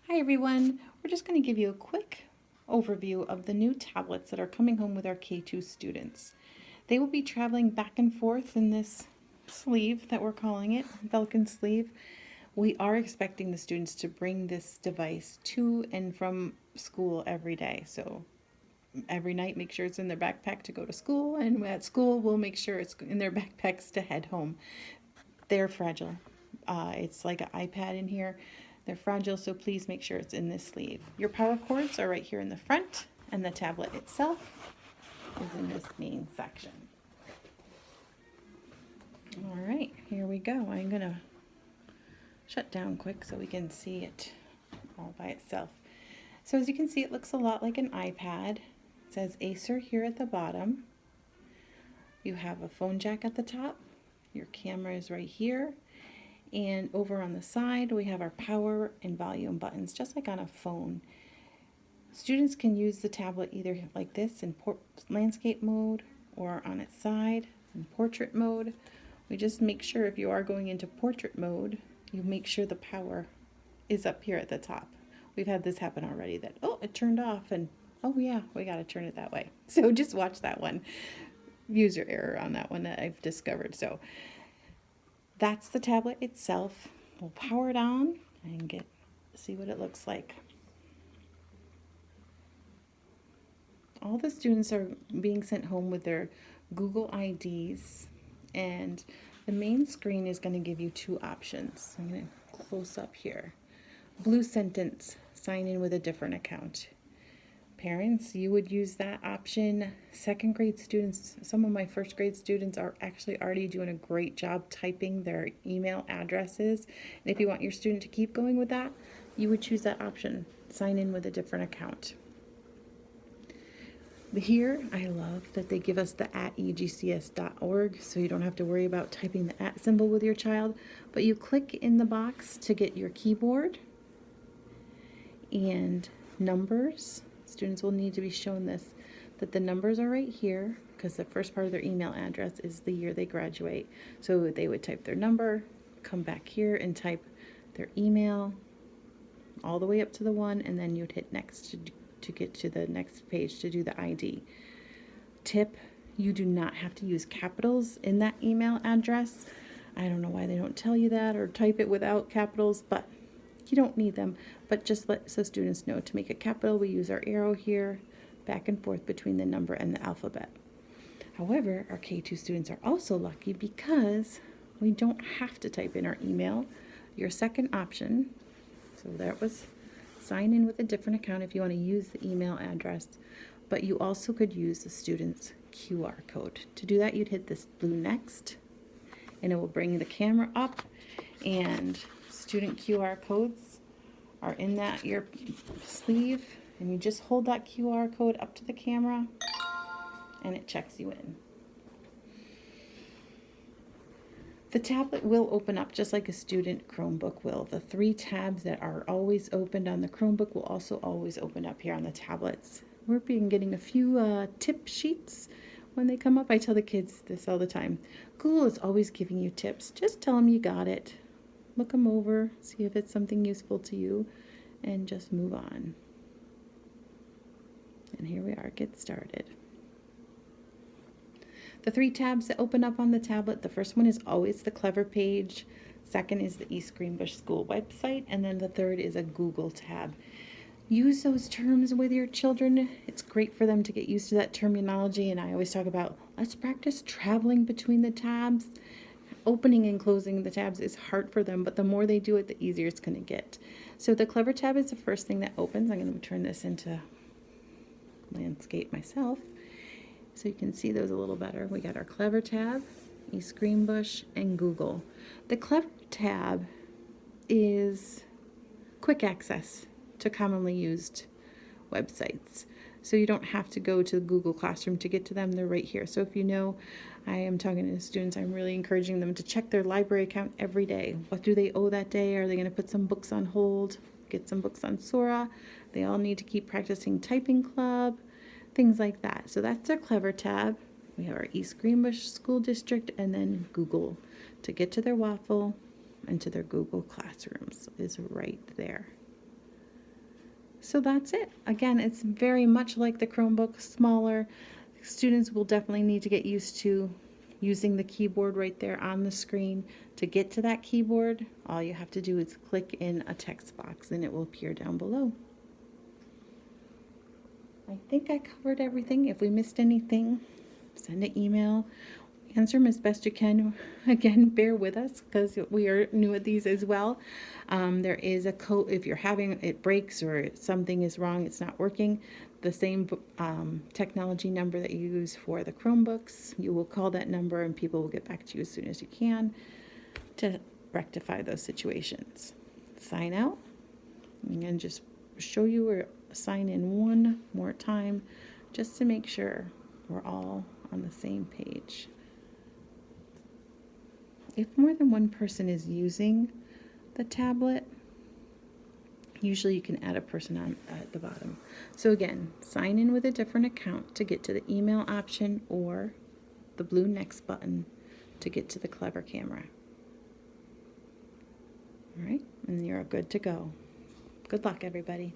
Hi everyone, we're just going to give you a quick overview of the new tablets that are coming home with our K-2 students. They will be traveling back and forth in this sleeve that we're calling it, Belkin sleeve. We are expecting the students to bring this device to and from school every day. So every night make sure it's in their backpack to go to school, and at school we'll make sure it's in their backpacks to head home. They're fragile. It's like an iPad in here. They're fragile, so please make sure it's in this sleeve. Your power cords are right here in the front, and the tablet itself is in this main section. All right, here we go. I'm gonna shut down quick so we can see it all by itself. So as you can see, it looks a lot like an iPad. It says Acer here at the bottom. You have a phone jack at the top. Your camera is right here. And over on the side, we have our power and volume buttons, just like on a phone. Students can use the tablet either like this in landscape mode or on its side in portrait mode. We just make sure if you are going into portrait mode, you make sure the power is up here at the top. We've had this happen already that, oh, it turned off, and oh yeah, we got to turn it that way. So just watch that one. User error on that one that I've discovered. So that's the tablet itself. We'll power it on and see what it looks like. All the students are being sent home with their Google IDs, and the main screen is going to give you two options. I'm going to close up here. Blue sentence, sign in with a different account. Parents, you would use that option. Second grade students, some of my first grade students are actually already doing a great job typing their email addresses. And if you want your student to keep going with that, you would choose that option, sign in with a different account. Here, I love that they give us the @egcs.org, so you don't have to worry about typing the @ symbol with your child, but you click in the box to get your keyboard and numbers. Students will need to be shown this, that the numbers are right here, because the first part of their email address is the year they graduate. So they would type their number, come back here and type their email all the way up to the 1, and then you'd hit next to get to the next page to do the ID. Tip, you do not have to use capitals in that email address. I don't know why they don't tell you that or type it without capitals, but you don't need them. But just so students know, to make a capital, we use our arrow here, back and forth between the number and the alphabet. However, our K-2 students are also lucky because we don't have to type in our email. Your second option, so that was sign in with a different account if you want to use the email address, but you also could use the student's QR code. To do that, you'd hit this blue next, and it will bring the camera up, and student QR codes are in that your sleeve, and you just hold that QR code up to the camera, and it checks you in. The tablet will open up just like a student Chromebook will. The 3 tabs that are always opened on the Chromebook will also always open up here on the tablets. We're getting a few tip sheets when they come up. I tell the kids this all the time. Google is always giving you tips. Just tell them you got it. Look them over, see if it's something useful to you, and just move on. And here we are, get started. The 3 tabs that open up on the tablet, the first one is always the Clever page, second is the East Greenbush School website, and then the third is a Google tab. Use those terms with your children. It's great for them to get used to that terminology, and I always talk about, let's practice traveling between the tabs. Opening and closing the tabs is hard for them, but the more they do it, the easier it's going to get. So the Clever tab is the first thing that opens. I'm going to turn this into landscape myself, so you can see those a little better. We got our Clever tab, East Greenbush, and Google. The Clever tab is quick access to commonly used websites. So you don't have to go to Google Classroom to get to them. They're right here. So if you know, I am talking to the students, I'm really encouraging them to check their library account every day. What do they owe that day? Are they going to put some books on hold? Get some books on Sora? They all need to keep practicing typing club. Things like that. So that's our Clever tab. We have our East Greenbush School District, and then Google to get to their Waffle and to their Google Classrooms is right there. So that's it. Again, it's very much like the Chromebook, smaller. Students will definitely need to get used to using the keyboard right there on the screen. To get to that keyboard, all you have to do is click in a text box and it will appear down below. I think I covered everything. If we missed anything, send an email. Answer them as best you can. Again, bear with us because we are new at these as well. There is a code if you're having it breaks or something is wrong, it's not working. The same technology number that you use for the Chromebooks, you will call that number and people will get back to you as soon as you can to rectify those situations. Sign out and just show you or sign in one more time just to make sure we're all on the same page. If more than one person is using the tablet, usually you can add a person on at the bottom. So again, sign in with a different account to get to the email option or the blue next button to get to the Clever camera. All right, and you're good to go. Good luck, everybody.